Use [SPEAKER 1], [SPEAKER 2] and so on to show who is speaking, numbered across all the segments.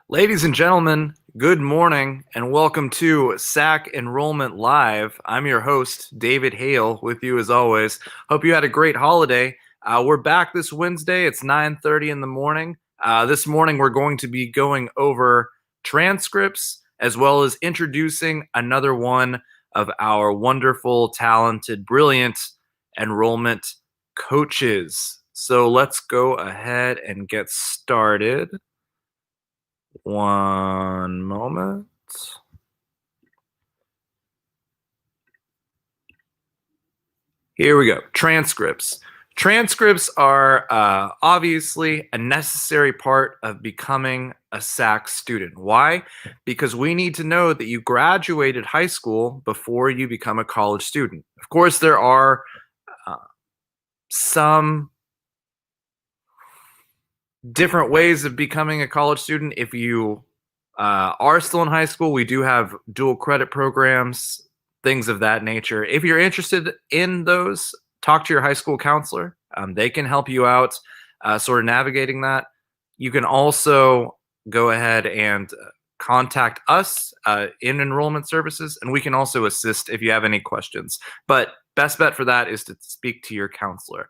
[SPEAKER 1] Ladies and gentlemen, good morning and welcome to SAC Enrollment Live. I'm your host, David Hale, with you as always. Hope you had a great holiday. We're back this Wednesday. It's 9:30 in the morning. This morning, we're going to be going over transcripts as well as introducing another one of our wonderful, talented, brilliant enrollment coaches. So let's go ahead and get started. One moment. Here we go. Transcripts. Transcripts are obviously a necessary part of becoming a SAC student. Why? Because we need to know that you graduated high school before you become a college student. Of course, there are uh, some different ways of becoming a college student. If you are still in high school, we do have dual credit programs, things of that nature. If you're interested in those, talk to your high school counselor. They can help you out sort of navigating that. You can also go ahead and contact us in enrollment services, and we can also assist if you have any questions. But best bet for that is to speak to your counselor.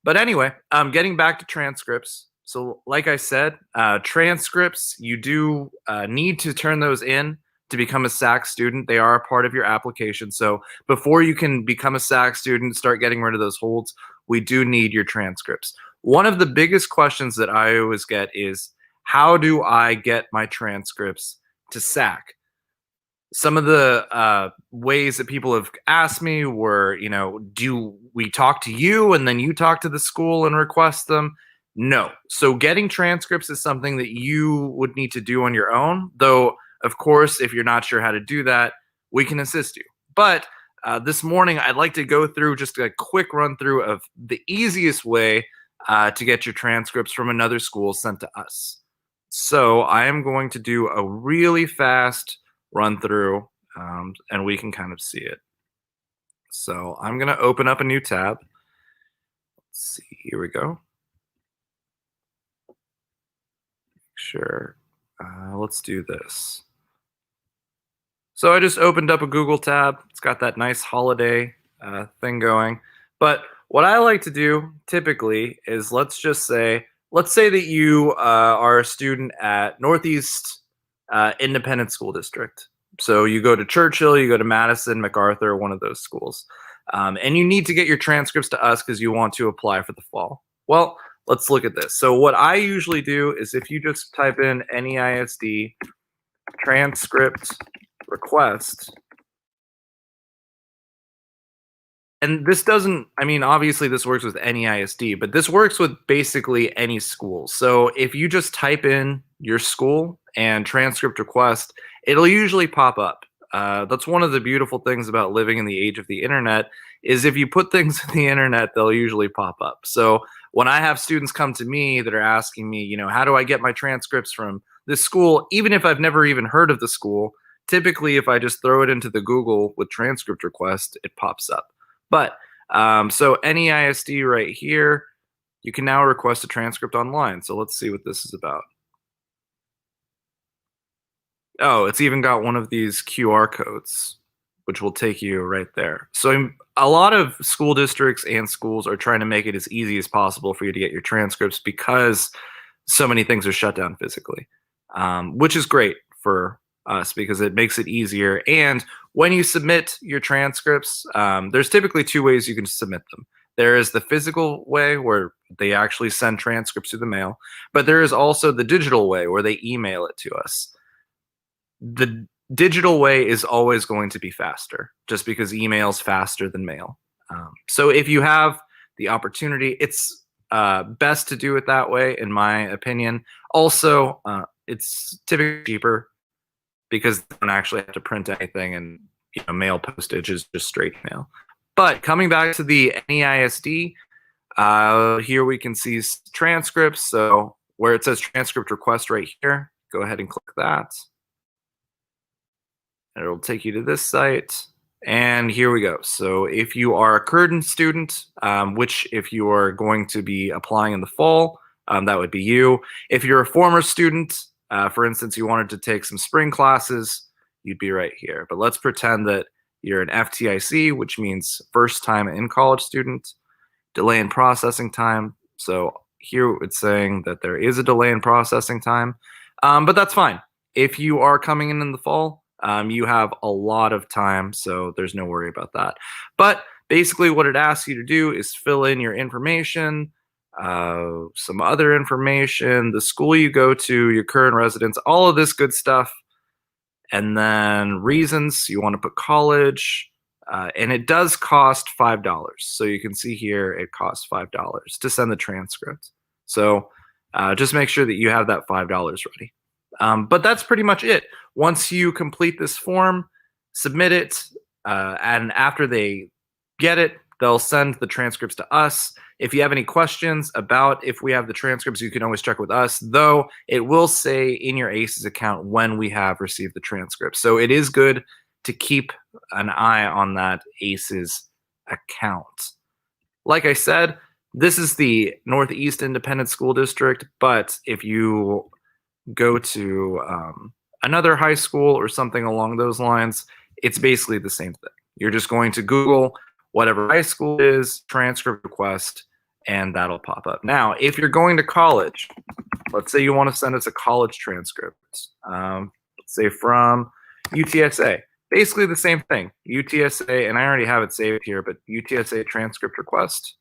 [SPEAKER 1] But anyway, getting back to transcripts. So, like I said, transcripts, you do need to turn those in to become a SAC student. They are a part of your application. So, before you can become a SAC student, start getting rid of those holds, we do need your transcripts. One of the biggest questions that I always get is, how do I get my transcripts to SAC? Some of the ways that people have asked me were, do we talk to you and then you talk to the school and request them? No. So getting transcripts is something that you would need to do on your own, though, of course, if you're not sure how to do that, we can assist you. But this morning, I'd like to go through just a quick run through of the easiest way to get your transcripts from another school sent to us. So I am going to do a really fast run through and we can kind of see it. So I'm going to open up a new tab. Let's see, here we go. Sure. Let's do this. So I just opened up a Google tab. It's got that nice holiday thing going. But what I like to do typically is let's say that you are a student at Northeast Independent School District. So you go to Churchill, you go to Madison, MacArthur, one of those schools. And you need to get your transcripts to us because you want to apply for the fall. Well, let's look at this. So what I usually do is if you just type in NEISD transcript request, and this doesn't, obviously this works with NEISD, but this works with basically any school. So if you just type in your school and transcript request, it'll usually pop up. That's one of the beautiful things about living in the age of the internet is if you put things in the internet, they'll usually pop up. So when I have students come to me that are asking me, how do I get my transcripts from this school, even if I've never even heard of the school, typically if I just throw it into the Google with transcript request, it pops up. But so NEISD right here, you can now request a transcript online. So let's see what this is about. Oh, it's even got one of these QR codes, which will take you right there. So a lot of school districts and schools are trying to make it as easy as possible for you to get your transcripts because so many things are shut down physically, which is great for us because it makes it easier. And when you submit your transcripts, there's typically two ways you can submit them. There is the physical way where they actually send transcripts through the mail, but there is also the digital way where they email it to us. The digital way is always going to be faster just because email is faster than mail. So if you have the opportunity, it's best to do it that way, in my opinion. Also, it's typically cheaper because they don't actually have to print anything, and mail postage is just straight mail. But coming back to the NEISD, here we can see transcripts. So where it says transcript request right here, go ahead and click that. And it'll take you to this site. And here we go. So if you are a current student, which if you are going to be applying in the fall, that would be you. If you're a former student, For instance, you wanted to take some spring classes, you'd be right here. But let's pretend that you're an FTIC, which means first time in college student. Delay in processing time. So here it's saying that there is a delay in processing time, but that's fine. If you are coming in the fall, you have a lot of time, so there's no worry about that. But basically what it asks you to do is fill in your information, some other information, the school you go to, your current residence, all of this good stuff. And then reasons, you want to put college, and it does cost $5. So you can see here it costs $5 to send the transcript. So just make sure that you have that $5 ready. But that's pretty much it. Once you complete this form, submit it, and after they get it, they'll send the transcripts to us. If you have any questions about if we have the transcripts, you can always check with us, though it will say in your ACES account when we have received the transcript. So it is good to keep an eye on that ACES account. Like I said, this is the Northeast Independent School District, but if you go to another high school or something along those lines, it's basically the same thing. You're just going to Google whatever high school is, transcript request, and that'll pop up. Now, if you're going to college, let's say you want to send us a college transcript, let's say from UTSA, basically the same thing. UTSA, and I already have it saved here, but UTSA transcript request,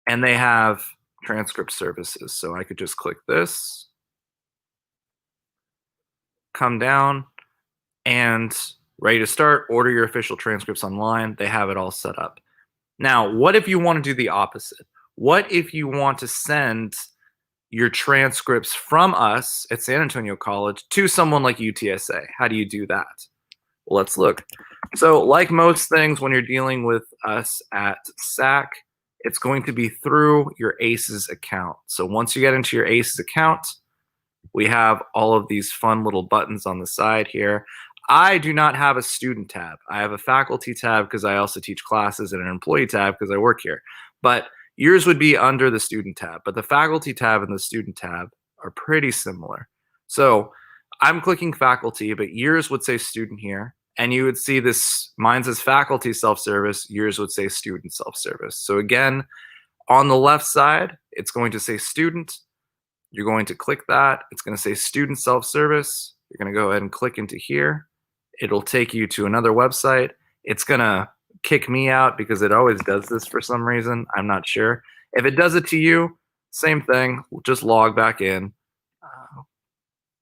[SPEAKER 1] and they have transcript services. So I could just click this, come down, and ready to start, order your official transcripts online. They have it all set up. Now, what if you want to do the opposite? What if you want to send your transcripts from us at San Antonio College to someone like UTSA? How do you do that? Well, let's look. So like most things when you're dealing with us at SAC, it's going to be through your ACES account. So once you get into your ACES account, we have all of these fun little buttons on the side here. I do not have a student tab. I have a faculty tab because I also teach classes, and an employee tab because I work here. But yours would be under the student tab. But the faculty tab and the student tab are pretty similar. So I'm clicking faculty, but yours would say student here. And you would see this, mine says faculty self-service, yours would say student self-service. So again, on the left side, it's going to say student. You're going to click that. It's going to say student self-service. You're going to go ahead and click into here. It'll take you to another website. It's going to kick me out because it always does this for some reason. I'm not sure. If it does it to you, same thing. Just log back in,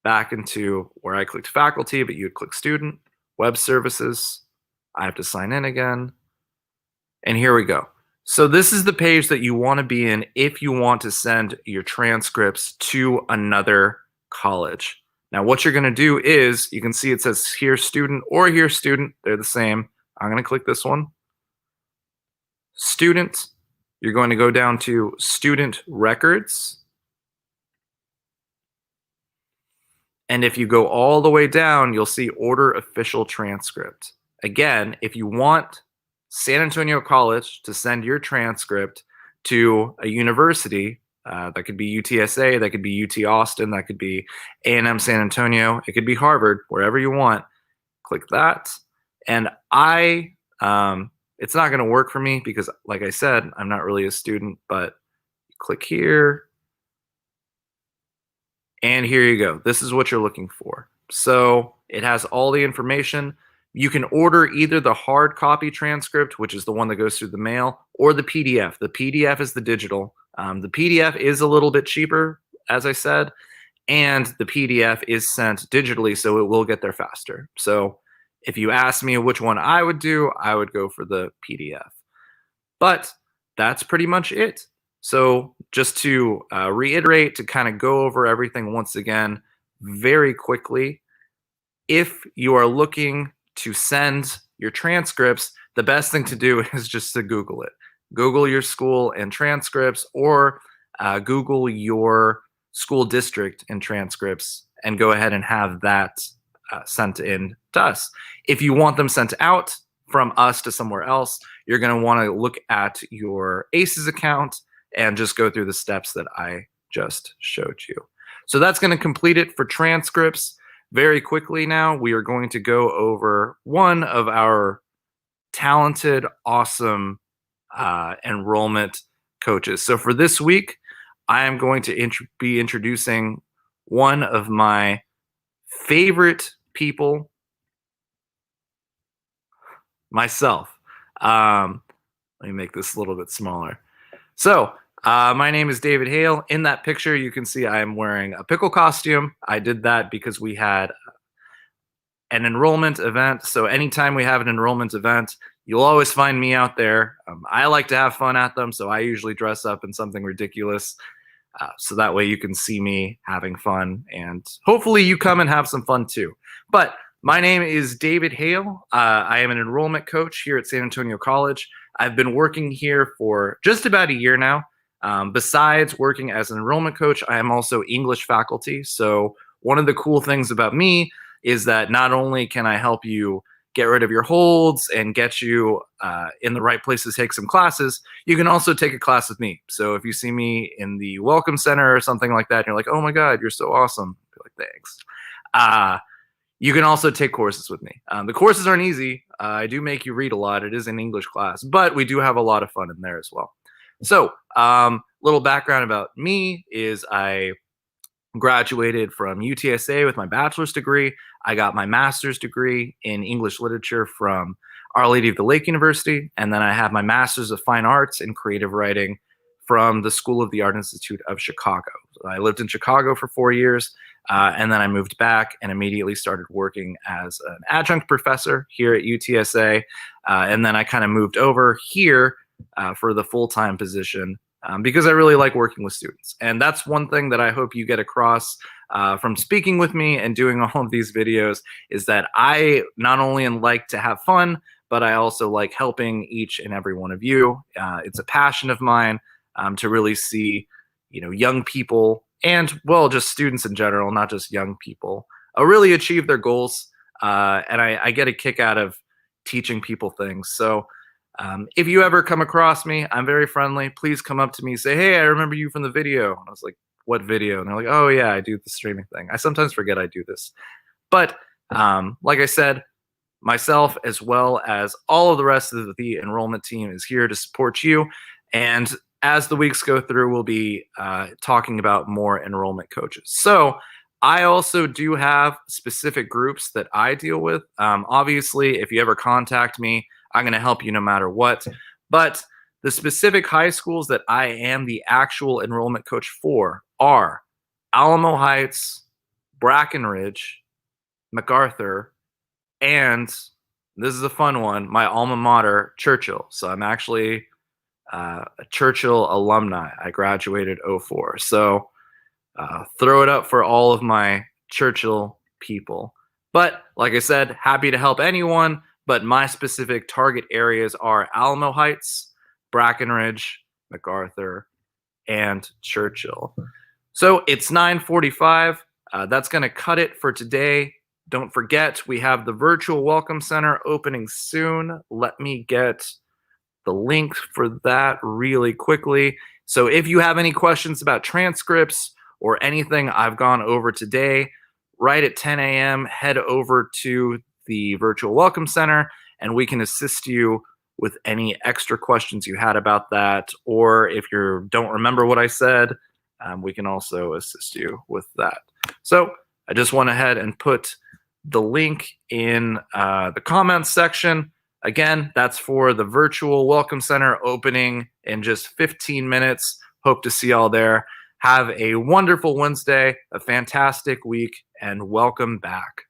[SPEAKER 1] back into where I clicked faculty, but you'd click student, web services. I have to sign in again. And here we go. So this is the page that you want to be in if you want to send your transcripts to another college. Now, what you're going to do is, you can see it says here student or here student. They're the same. I'm going to click this one. Student. You're going to go down to student records. And if you go all the way down, you'll see order official transcript. Again, if you want San Antonio College to send your transcript to a university, that could be UTSA, that could be UT Austin, that could be A&M San Antonio, it could be Harvard, wherever you want. Click that. And it's not going to work for me because, like I said, I'm not really a student, but click here. And here you go. This is what you're looking for. So it has all the information. You can order either the hard copy transcript, which is the one that goes through the mail, or the PDF. The PDF is the digital. The PDF is a little bit cheaper, as I said, and the PDF is sent digitally, so it will get there faster. So if you ask me which one I would do, I would go for the PDF. But that's pretty much it. So just to reiterate, to kind of go over everything once again very quickly, if you are looking to send your transcripts, the best thing to do is just to Google it. Google your school and transcripts, or Google your school district and transcripts, and go ahead and have that sent in to us. If you want them sent out from us to somewhere else, you're going to want to look at your ACES account and just go through the steps that I just showed you. So that's going to complete it for transcripts. Very quickly now, we are going to go over one of our talented, awesome enrollment coaches. So for this week, I am going to be introducing one of my favorite people, myself. Let me make this a little bit smaller. So my name is David Hale. In that picture, you can see I am wearing a pickle costume. I did that because we had an enrollment event. So anytime we have an enrollment event, you'll always find me out there. I like to have fun at them, so I usually dress up in something ridiculous. So that way you can see me having fun, and hopefully you come and have some fun too. But my name is David Hale. I am an enrollment coach here at San Antonio College. I've been working here for just about a year now. Besides working as an enrollment coach, I am also English faculty. So one of the cool things about me is that not only can I help you get rid of your holds and get you in the right place to take some classes, you can also take a class with me. So if you see me in the Welcome Center or something like that, and you're like, oh my God, you're so awesome. I'll be like, thanks. You can also take courses with me. The courses aren't easy. I do make you read a lot. It is an English class, but we do have a lot of fun in there as well. So little background about me is I graduated from UTSA with my bachelor's degree. I got my master's degree in English literature from Our Lady of the Lake University. And then I have my master's of fine arts in creative writing from the School of the Art Institute of Chicago. I lived in Chicago for 4 years, and then I moved back and immediately started working as an adjunct professor here at UTSA. And then I kind of moved over here for the full-time position because I really like working with students. And that's one thing that I hope you get across from speaking with me and doing all of these videos, is that I not only like to have fun, but I also like helping each and every one of you. It's a passion of mine to really see, young people and, well, just students in general, not just young people, really achieve their goals. And I get a kick out of teaching people things. So if you ever come across me, I'm very friendly. Please come up to me, say, hey, I remember you from the video. And I was like, what video? And they're like, oh yeah, I do the streaming thing. I sometimes forget I do this. But like I said, myself, as well as all of the rest of the enrollment team, is here to support you. And as the weeks go through, we'll be talking about more enrollment coaches. So I also do have specific groups that I deal with. Obviously, if you ever contact me, I'm going to help you no matter what. But the specific high schools that I am the actual enrollment coach for are Alamo Heights, Brackenridge, MacArthur, and this is a fun one, my alma mater, Churchill. So I'm actually a Churchill alumni. I graduated 04. So throw it up for all of my Churchill people. But like I said, happy to help anyone. But my specific target areas are Alamo Heights, Brackenridge, MacArthur, and Churchill. So it's 9:45. That's going to cut it for today. Don't forget, we have the virtual Welcome Center opening soon. Let me get the link for that really quickly. So if you have any questions about transcripts or anything I've gone over today, right at 10 a.m., head over to the virtual Welcome Center, and we can assist you with any extra questions you had about that. Or if you don't remember what I said, we can also assist you with that. So I just went ahead and put the link in the comments section. Again, that's for the virtual Welcome Center opening in just 15 minutes. Hope to see y'all there. Have a wonderful Wednesday, a fantastic week, and welcome back.